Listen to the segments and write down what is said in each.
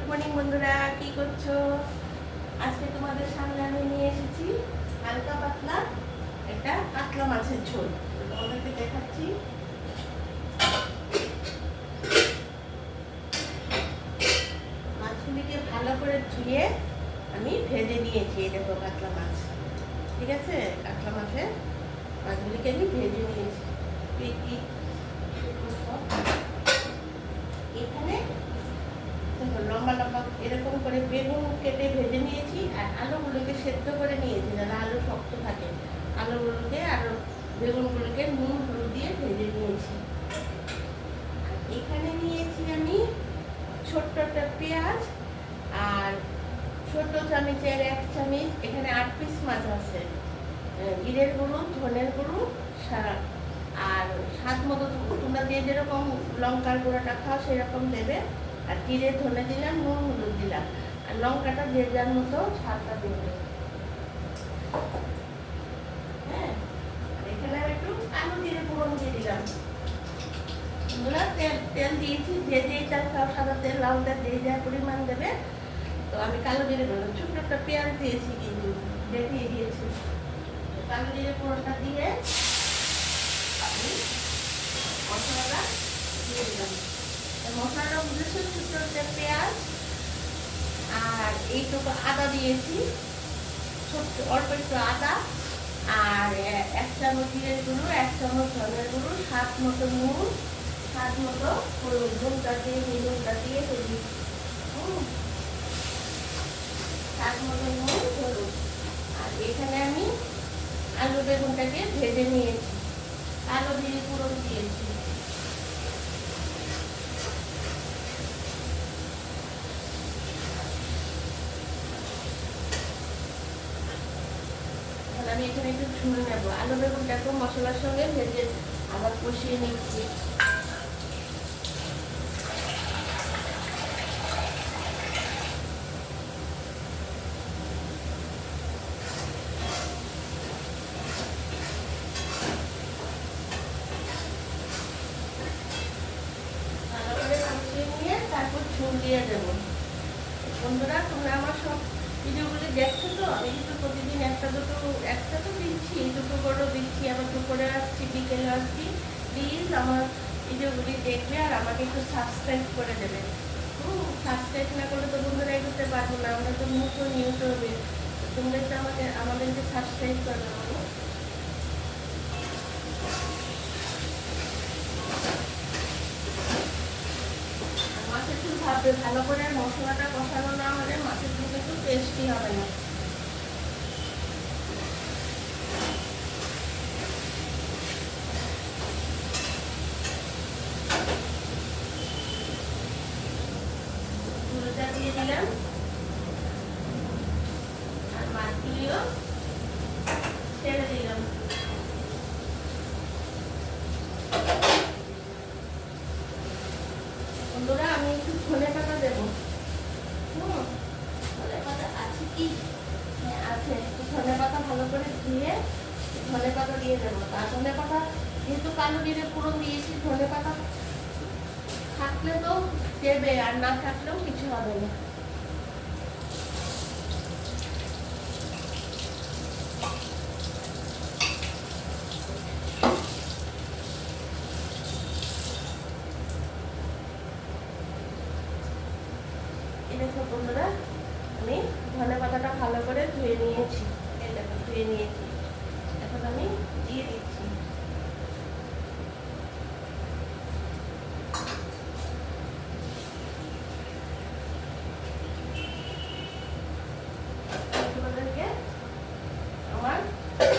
Morning বন্ধুরা, কি করছো? আজকে তোমাদের সামনে আমি নিয়ে এসেছি হালকা পাতলা একটা কাতলা মাছের ঝোল। তোমাদেরকে দেখাচ্ছি। মাছগুলিকে ভালো করে ধুয়ে আমি ভেজে নিয়েছি। এই দেখো কাতলা মাছ, ঠিক আছে? কাতলা মাছের মাছগুলিকে আমি ভেজে নিয়েছি। এখানে দেখো লম্বা লম্বা এরকম করে বেগুন কেটে ভেজে নিয়েছি, আর আলুগুলোকে সেদ্ধ করে নিয়েছি যাতে আলু শক্ত থাকে। আলুগুলোকে আর বেগুনগুলোকে নুন হলুদ দিয়ে ভেজে নিয়েছি। এখানে নিয়েছি আমি ছোট্ট একটা পেঁয়াজ, আর ছোট চামচের 1 চামচ, এখানে 8 পিস মাছ আছে। জিরের গুঁড়ো, ধনের গুঁড়ো, আর স্বাদ মতো তোমরা যে যেরকম লঙ্কার গুঁড়োটা খাও সেরকম দেবে। আর জিরে ধনে দিলাম, নুন হলুদ দিলাম, আর লঙ্কাটা যে যার মতো স্বাদটা দেবে। হ্যাঁ, এখানে আমি একটু কালো জিরে ফোড়ন দিয়ে দিলাম। তোমরা তেল দিয়েছি, যে যে চাল খাও সাদা তেল, লাল তেল যে যা পরিমাণ দেবে। তো আমি কালো জিরে দিলাম, ছোট্ট একটা পেঁয়াজ দিয়েছি, কিন্তু দেখিয়ে দিয়েছি। কালো জিরে ফোড়নটা দিয়ে আমি মশলাটা দিয়ে দিলাম। মশলাটা বুঝেছি, ছোট্ট একটা পেঁয়াজ আর এইটুকু আদা দিয়েছি, ছোট্ট অল্প একটু আদা, আর 1 চামচ জিরের গুঁড়ো, 1 চামচ ধনের গুঁড়ো, স্বাদ মতো নুন, স্বাদ মতো হলুদ। নুনটা দিয়ে নুনটা দিয়ে হলুদ, স্বাদ মতো নুন হলুদ। আর এখানে আমি আলু বেগুনটাকে ভেজে নিয়েছি, আলু দিয়ে পুরো দিয়েছি। আমি এখানে একটু ঝুল নেব। আলু বেগুনটাকে মশলার সঙ্গে ভেজে আবার কষিয়ে নিচ্ছি। ভালো করে কষিয়ে নিয়ে তারপর ঝুল দিয়ে দেবো। বন্ধুরা, তোমরা আমার সব ভিডিওগুলি দেখছো তো? আমি কিন্তু প্রতিদিন একটা তো দিচ্ছি, দুটো করেও দিচ্ছি, আবার দুপুরে আসছি, বিকেলে আসছি। প্লিজ আমার ভিডিওগুলি দেখবে আর আমাকে একটু সাবস্ক্রাইব করে দেবে। সাবস্ক্রাইব না করলে তো বন্ধুরা এগোতে পারবো না, আমরা তো নতুন ইউটিউবে। তোমরা তো আমাদেরকে সাবস্ক্রাইব করবে। মাছের ঝোল ভাববে, ভালো করে মশলাটা কষানো না হলে মাছের ঝোল কিন্তু টেস্টি হবে না। ঝোলটা দিয়ে দিলাম, আর মাছগুলিও ছেড়ে দিলাম। বন্ধুরা, আমি একটু ধনে পাতা দেবো। ধনে পাতা আছে কি? হ্যাঁ আছে। একটু ধনে পাতা ভালো করে ধুয়ে ধনে পাতা দিয়ে দেবো। আর ধনে পাতা যেহেতু কালো জিরে ফোড়ন দিয়েছি, ধনে পাতা থাকলে তো দেবে, আর না থাকলেও কিছু হবে না। এই দেখো বন্ধুরা, আমি ধনে পাতাটা ভালো করে ধুয়ে নিয়েছি। এই দেখো ধুয়ে নিয়েছি, এখন আমি দিয়ে দিচ্ছি। আমার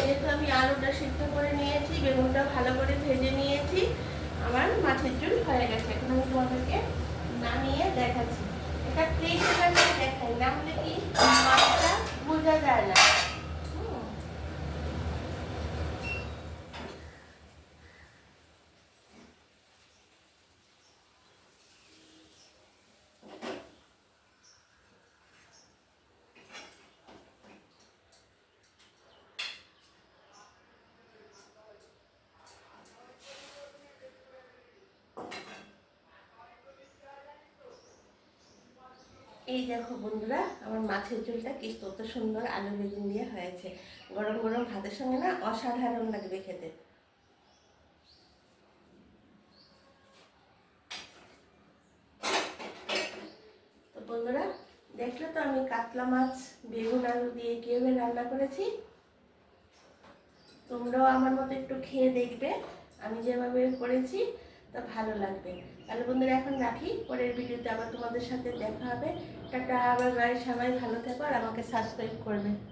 যেহেতু আমি আলুটা সিদ্ধ করে নিয়েছি, বেগুনটা ভালো করে ভেজে নিয়েছি, আমার মাছের ঝোল হয়ে গেছে। এখন আমি তোমাদেরকে নামিয়ে দেখাচ্ছি। এটা প্লেটে বানিয়ে দেখাই, না হলে কি মাছটা বোঝা যায় না। এই দেখো বন্ধুরা, আমার মাছের ঝোলটা কি কত সুন্দর আলু বেগুন দিয়ে হয়েছে। গরম গরম ভাতের সঙ্গে না অসাধারণ লাগবে খেতে। তো বন্ধুরা, দেখলে তো আমি কাতলা মাছ বেগুন আলু দিয়ে কীভাবে রান্না করেছি। তোমরাও আমার মতো একটু খেয়ে দেখবে, আমি যেভাবে করেছি, তো ভালো লাগবে। তাহলে বন্ধুরা এখন রাখি, পরের ভিডিওতে আবার তোমাদের সাথে দেখা হবে। টাটা, আবার বাই, সবাই ভালো থেকো আর আমাকে সাবস্ক্রাইব করবে।